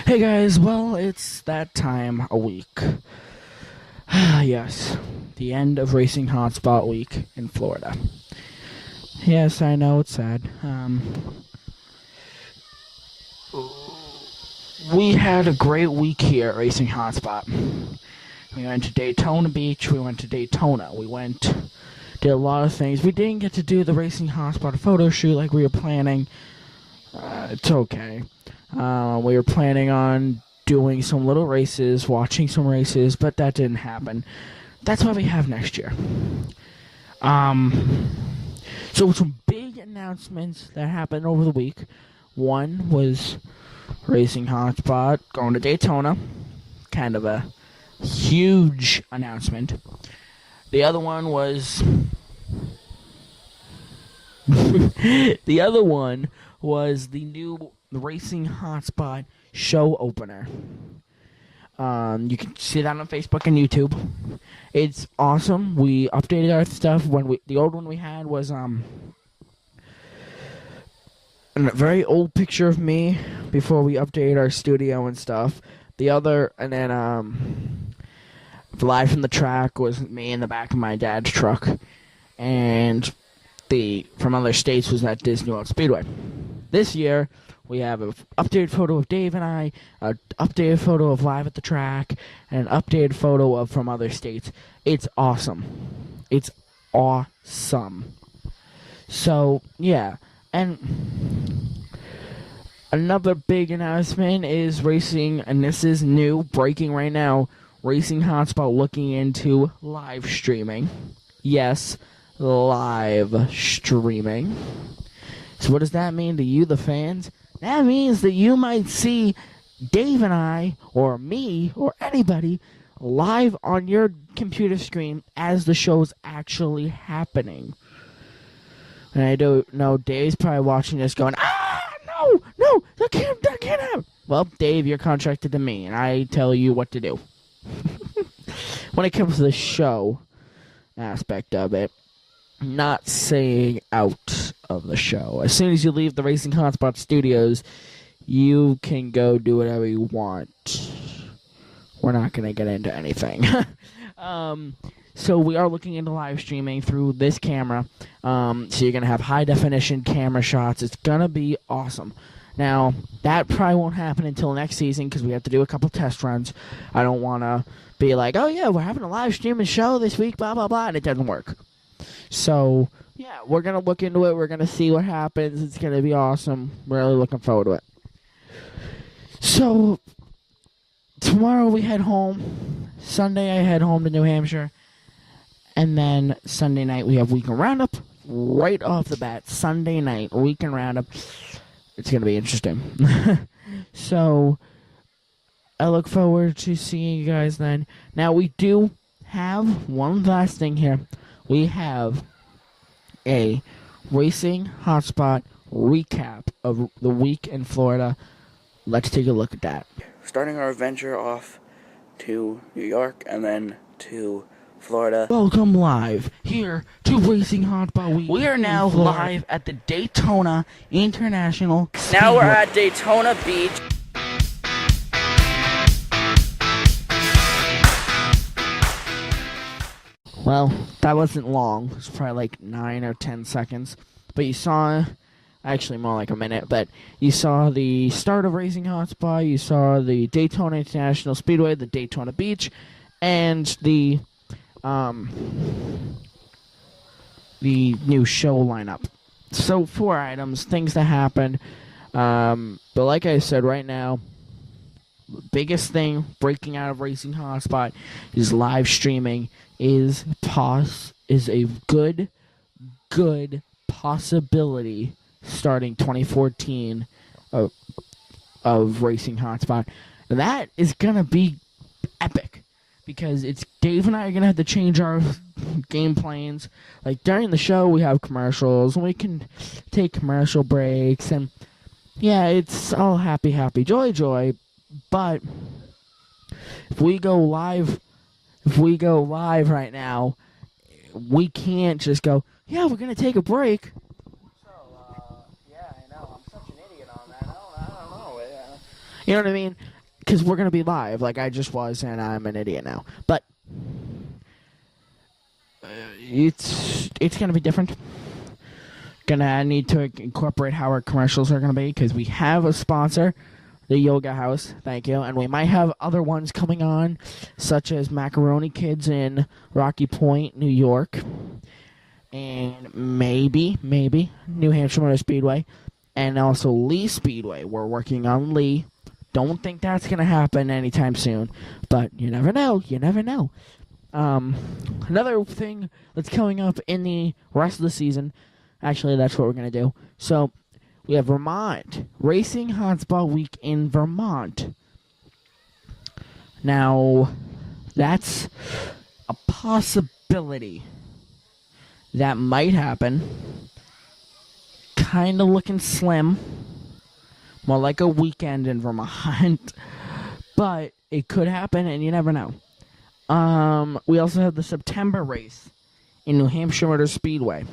Hey guys, well, it's that time a week. Yes, the end of Racing Hotspot week in Florida. Yes, I know, it's sad. We had a great week here at Racing Hotspot. We went to Daytona Beach, we went to Daytona, did a lot of things. We didn't get to do the Racing Hotspot photo shoot like we were planning. It's okay. We were planning on doing some little races, watching some races, but that didn't happen. That's what we have next year. So some big announcements that happened over the week. One was Racing Hotspot going to Daytona. Kind of a huge announcement. The other one was... the other one was the new Racing Hotspot show opener. You can see that on Facebook and YouTube. It's awesome. We updated our stuff. The old one we had was a very old picture of me before we updated our studio and stuff. Live from the track was me in the back of my dad's truck, and from other states was at Disney World Speedway. This year, we have an updated photo of Dave and I, an updated photo of live at the track, and an updated photo of from other states. It's awesome. It's awesome. So, yeah. And another big announcement is Racing, and this is new, breaking right now, Racing Hotspot looking into live streaming. Yes, live streaming. So what does that mean to you, the fans? That means that you might see Dave and I, or me, or anybody, live on your computer screen as the show's actually happening. And I don't know, Dave's probably watching this going, no, that can't happen. Well, Dave, you're contracted to me, and I tell you what to do. When it comes to the show aspect of it, not saying out of the show. As soon as you leave the Racing Hotspot studios, you can go do whatever you want. We're not going to get into anything. So we are looking into live streaming through this camera. So you're going to have high definition camera shots. It's going to be awesome. Now, that probably won't happen until next season because we have to do a couple test runs. I don't want to be like, oh yeah, we're having a live streaming show this week, blah, blah, blah, and it doesn't work. So, yeah, we're going to look into it. We're going to see what happens. It's going to be awesome. Really looking forward to it. So, tomorrow we head home. Sunday I head home to New Hampshire. And then Sunday night we have Weekend Roundup. Right off the bat, Sunday night, Weekend Roundup. It's going to be interesting. So, I look forward to seeing you guys then. Now, we do have one last thing here. We have a Racing Hotspot recap of the week in Florida. Let's take a look at that. Starting our adventure off to New York and then to Florida. Welcome live here to Racing Hotspot Week. We are now live at the Daytona International Speedway. Now we're at Daytona Beach. Well, that wasn't long. It was probably like 9 or 10 seconds. But you saw, actually more like a minute, but you saw the start of Racing Hotspot, you saw the Daytona International Speedway, the Daytona Beach, and the new show lineup. So 4 items, things that happened. But like I said, right now, the biggest thing breaking out of Racing Hotspot is live streaming. Is a good possibility starting 2014 of Racing Hotspot. And that is gonna be epic because it's Dave and I are gonna have to change our game plans. Like during the show, we have commercials and we can take commercial breaks, and yeah, it's all happy, joy. But if we go live right now, we can't just go, yeah, we're going to take a break. So, yeah, I know. I'm such an idiot on that. I don't know. You know what I mean? because we're going to be live like I just was, and I'm an idiot now. But it's going to be different. Gonna need to incorporate how our commercials are going to be, because we have a sponsor, the Yoga House, thank you, and we might have other ones coming on, such as Macaroni Kids in Rocky Point, New York, and maybe New Hampshire Motor Speedway, and also Lee Speedway. We're working on Lee. Don't think that's going to happen anytime soon, but you never know. Another thing that's coming up in the rest of the season, actually that's what we're going to do. So we have Vermont, Racing Hotspot Week in Vermont. Now, that's a possibility that might happen. Kind of looking slim. More like a weekend in Vermont. But it could happen, and you never know. We also have the September race in New Hampshire Motor Speedway.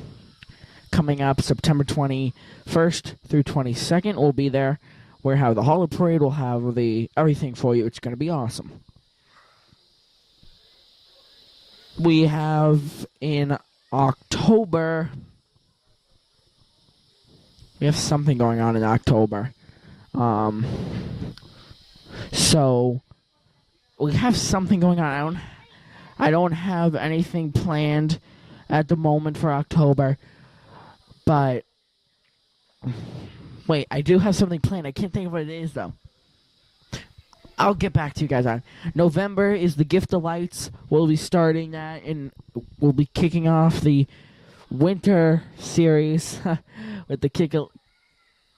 Coming up September 21st through 22nd. We'll be there. We'll have the Holiday Parade. We'll have everything for you. It's going to be awesome. We have in October... We have something going on in October. So we have something going on. I don't have anything planned at the moment for October, but wait, I do have something planned. I can't think of what it is though. I'll get back to you guys on. November is the Gift of Lights. We'll be starting that, and we'll be kicking off the winter series with the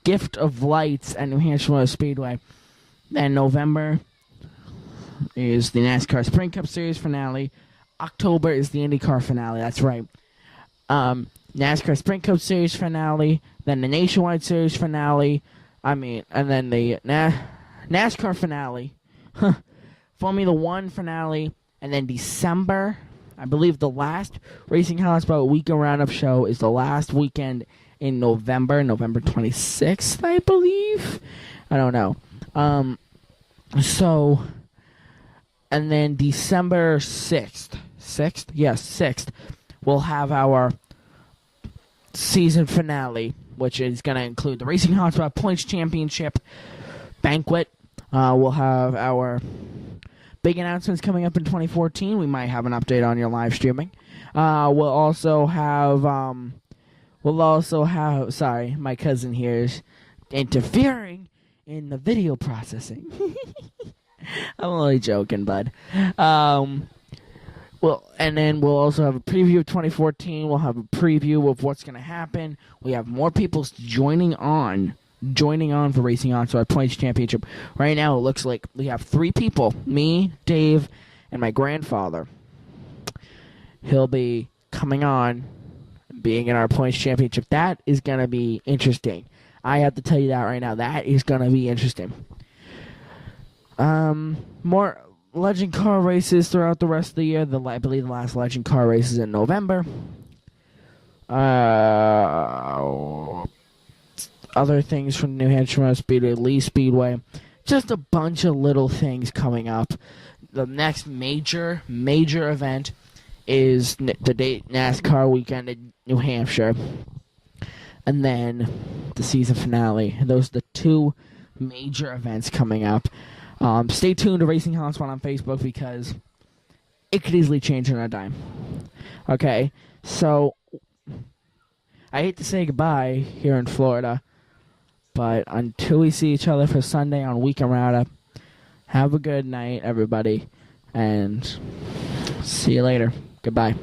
Gift of Lights at New Hampshire Motor Speedway. Then November is the NASCAR Sprint Cup Series finale. October is the IndyCar finale. That's right. NASCAR Sprint Cup Series finale. Then the Nationwide Series finale. And then the NASCAR finale. Formula One finale. And then December, I believe the last Racing Hotspot Weekend Roundup show is the last weekend in November 26th, I believe. I don't know. And then December 6th, yes, 6th, we'll have our season finale, which is going to include the Racing Hotspot Points Championship banquet. We'll have our big announcements coming up in 2014. We might have an update on your live streaming. We'll also have, sorry, my cousin here is interfering in the video processing. I'm only joking, bud. And then we'll also have a preview of 2014. We'll have a preview of what's going to happen. We have more people joining on for Racing Hotspot Points Championship. Right now, it looks like we have 3 people. Me, Dave, and my grandfather. He'll be coming on, being in our Points Championship. That is going to be interesting. I have to tell you that right now. That is going to be interesting. More Legend car races throughout the rest of the year. I believe the last Legend car race is in November. Other things from New Hampshire Motor Speedway, Lee Speedway. Just a bunch of little things coming up. The next major event is the date NASCAR weekend in New Hampshire. And then the season finale. And those are the 2 major events coming up. Stay tuned to Racing Hotspot on Facebook, because it could easily change in a dime. Okay, so I hate to say goodbye here in Florida, but until we see each other for Sunday on Weekend Roundup, have a good night, everybody, and see you later. Goodbye.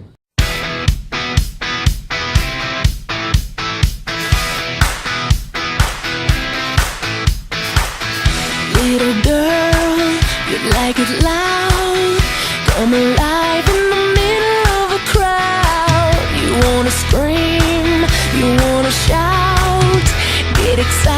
Little girl, you like it loud. Come alive in the middle of a crowd. You wanna scream, you wanna shout. Get excited.